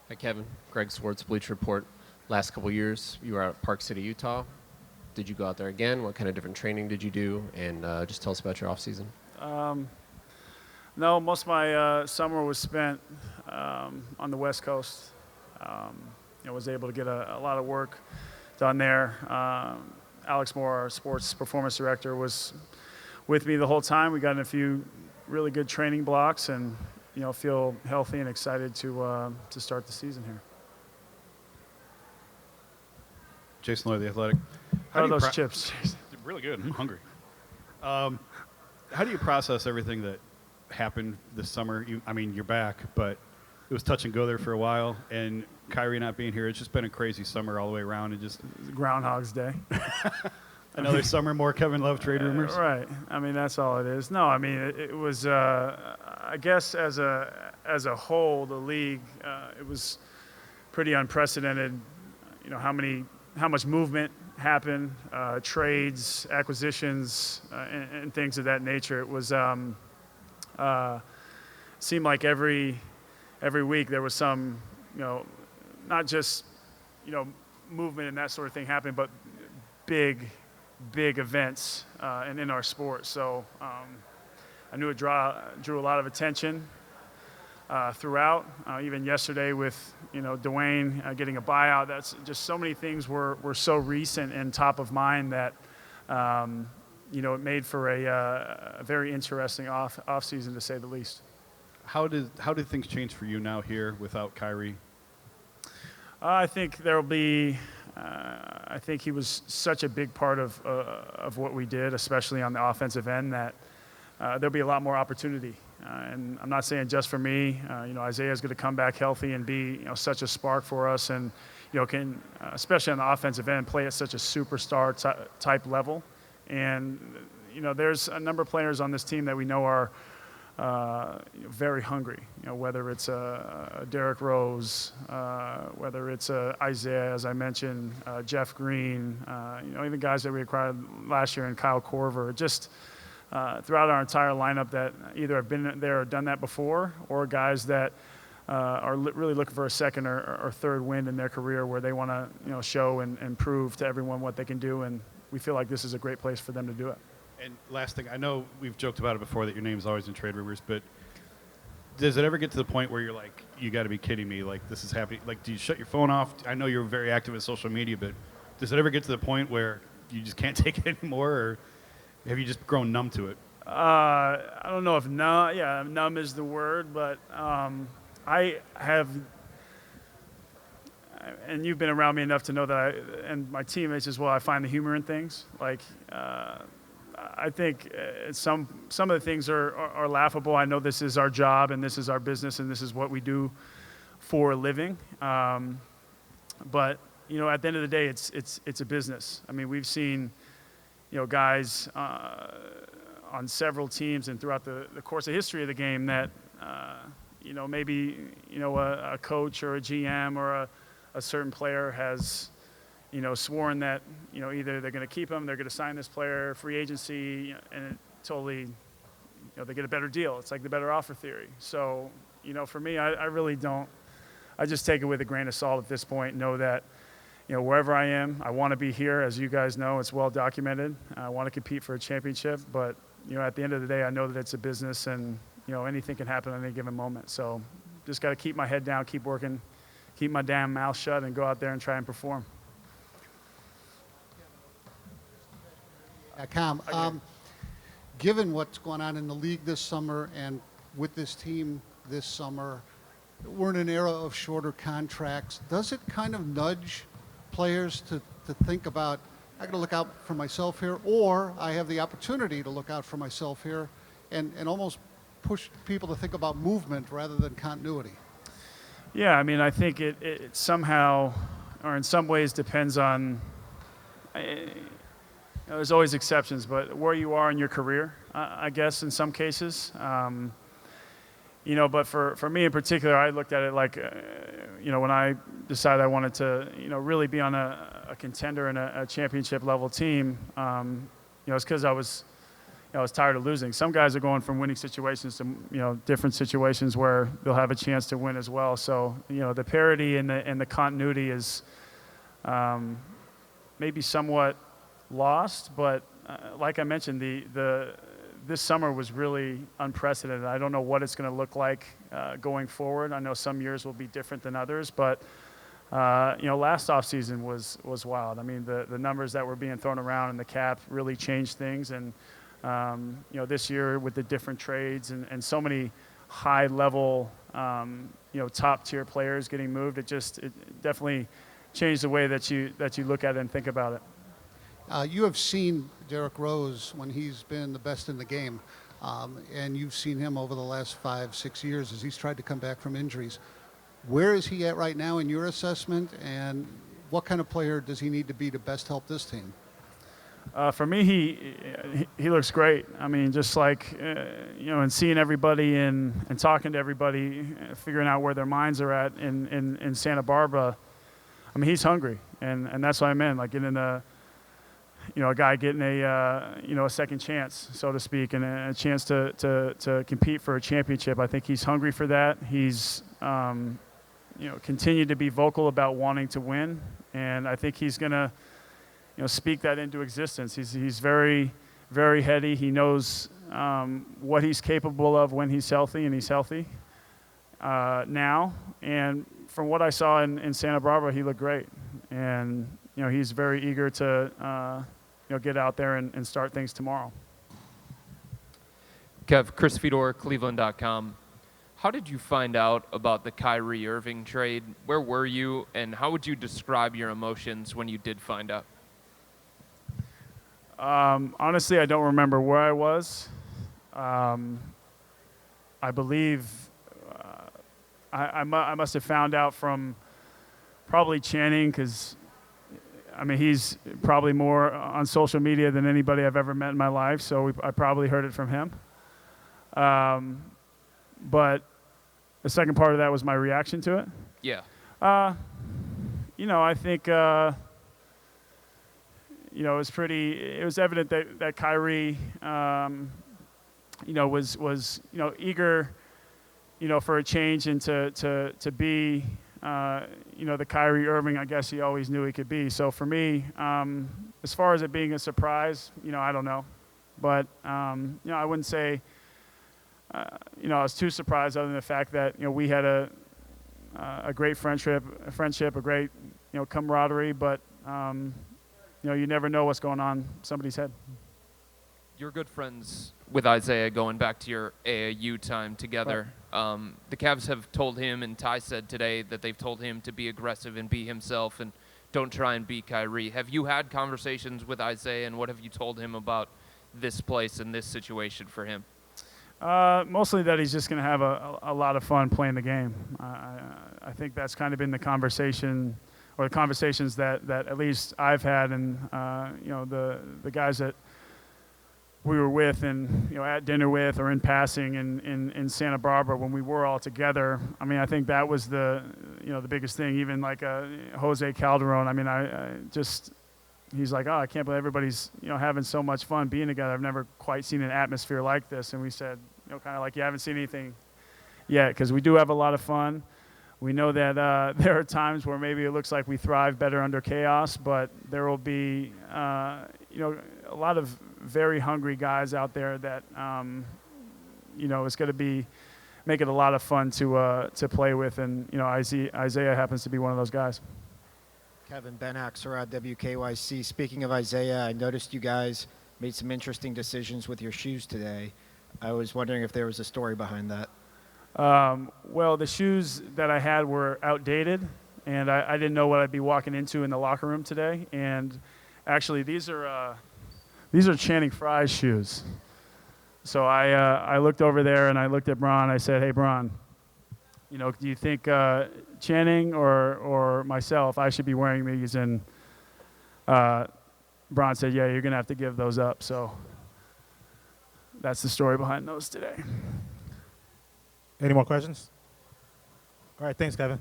Hi, Kevin. Greg Swartz, Bleacher Report. Last couple years, you were out at Park City, Utah. Did you go out there again? What kind of different training did you do? And just tell us about your off-season. No, most of my summer was spent on the West Coast. I was able to get a lot of work done there. Alex Moore, our sports performance director, was with me the whole time. We got in a few really good training blocks and feel healthy and excited to start the season here. Jason Lloyd, The Athletic. How are those chips? Really good. I'm hungry. How do you process everything that happened this summer? You're back, but it was touch and go there for a while, and Kyrie not being here, it's just been a crazy summer all the way around. And just Groundhog's Day. Another summer, more Kevin Love trade rumors. Right. That's all it is. No, it was. I guess as a whole, the league, it was pretty unprecedented. How much movement happened, trades, acquisitions, and things of that nature. It was seemed like every week there was some, not just movement and that sort of thing happening, but big events and in our sport. So I knew it drew a lot of attention throughout. Even yesterday with Dwayne getting a buyout, that's just so many things were so recent and top of mind that it made for a very interesting off season, to say the least. How did things change for you now here without Kyrie? I think there will be. I think he was such a big part of what we did, especially on the offensive end, that there'll be a lot more opportunity. And I'm not saying just for me. Isaiah is going to come back healthy and be such a spark for us, and can especially on the offensive end play at such a superstar type level. And there's a number of players on this team that we know are very hungry. Whether it's Derrick Rose, whether it's Isaiah, as I mentioned, Jeff Green, even guys that we acquired last year, and Kyle Korver. Just throughout our entire lineup that either have been there or done that before, or guys that are really looking for a second or third wind in their career, where they want to show and prove to everyone what they can do. And we feel like this is a great place for them to do it. And last thing, I know we've joked about it before that your name's always in trade rumors, but does it ever get to the point where you're like, you got to be kidding me, like this is happening? Like, do you shut your phone off? I know you're very active in social media, but does it ever get to the point where you just can't take it anymore, or have you just grown numb to it? I don't know if numb. Yeah, numb is the word, but I have, and you've been around me enough to know that and my teammates as well, I find the humor in things. Like, I think some of the things are laughable. I know this is our job and this is our business and this is what we do for a living. But at the end of the day, it's a business. We've seen guys on several teams and throughout the course of history of the game that maybe a coach or a GM or a certain player has sworn that either they're going to keep him, they're going to sign this player, free agency, and it totally they get a better deal. It's like the better offer theory. So for me, I really don't. I just take it with a grain of salt at this point. Know that wherever I am, I want to be here. As you guys know, it's well documented. I want to compete for a championship, but at the end of the day, I know that it's a business, and anything can happen at any given moment. So just got to keep my head down, keep working, keep my damn mouth shut, and go out there and try and perform. Given what's going on in the league this summer and with this team this summer, we're in an era of shorter contracts. Does it kind of nudge players to think about, I got to look out for myself here, or I have the opportunity to look out for myself here, and almost push people to think about movement rather than continuity? Yeah, I think it somehow, or in some ways, depends on. There's always exceptions, but where you are in your career, I guess, in some cases. But for me in particular, I looked at it like, when I decided I wanted to, really be on a contender and a championship level team, it's because I was, is tired of losing. Some guys are going from winning situations to different situations where they'll have a chance to win as well. So the parity and the continuity is maybe somewhat lost, but like I mentioned, this summer was really unprecedented. I don't know what it's going to look like going forward. I know some years will be different than others, but last offseason was wild. I mean, the numbers that were being thrown around in the cap really changed things, and this year with the different trades and so many high-level, top-tier players getting moved, it definitely changed the way that you look at it and think about it. You have seen Derrick Rose when he's been the best in the game, and you've seen him over the last 5-6 years as he's tried to come back from injuries. Where is he at right now in your assessment, and what kind of player does he need to be to best help this team? For me, he looks great. I mean, just like, and seeing everybody and talking to everybody, figuring out where their minds are at in Santa Barbara. I mean, he's hungry, and that's what I meant, like getting a guy getting a second chance, so to speak, and a chance to compete for a championship. I think he's hungry for that. He's continued to be vocal about wanting to win, and I think he's gonna speak that into existence. He's very, very heady. He knows what he's capable of when he's healthy, and he's healthy now. And from what I saw in Santa Barbara, he looked great. And he's very eager to get out there and start things tomorrow. Kev, Chris Fedor, cleveland.com. How did you find out about the Kyrie Irving trade? Where were you, and how would you describe your emotions when you did find out? Honestly, I don't remember where I was. I believe I must have found out from probably Channing, because he's probably more on social media than anybody I've ever met in my life, so I probably heard it from him. But the second part of that was my reaction to it. Yeah. I think it was evident that Kyrie was eager for a change and to be the Kyrie Irving I guess he always knew he could be. So for me, as far as it being a surprise, I don't know, but I wouldn't say I was too surprised, other than the fact that we had a great friendship, a great camaraderie, but you never know what's going on in somebody's head. You're good friends with Isaiah going back to your AAU time together. Right. The Cavs have told him, and Ty said today that they've told him to be aggressive and be himself and don't try and be Kyrie. Have you had conversations with Isaiah, and what have you told him about this place and this situation for him? Mostly that he's just going to have a lot of fun playing the game. I think that's kind of been the conversation, or the conversations that at least I've had, and the guys that we were with and at dinner with or in passing in Santa Barbara when we were all together. I think that was the biggest thing. Even like Jose Calderon. He's like, oh, I can't believe everybody's having so much fun being together. I've never quite seen an atmosphere like this. And we said, kind of like, you haven't seen anything yet, because we do have a lot of fun. We know that there are times where maybe it looks like we thrive better under chaos, but there will be a lot of very hungry guys out there that it's going to be make it a lot of fun to play with, and Isaiah happens to be one of those guys. Kevin, Ben Axelrod, WKYC. Speaking of Isaiah, I noticed you guys made some interesting decisions with your shoes today. I was wondering if there was a story behind that. Well, the shoes that I had were outdated, and I didn't know what I'd be walking into in the locker room today. And actually, these are Channing Frye's shoes. So I looked over there and I looked at Bron. I said, "Hey, Bron, do you think Channing or myself, I should be wearing these?" And Bron said, "Yeah, you're gonna have to give those up." So that's the story behind those today. Any more questions? All right, thanks, Kevin.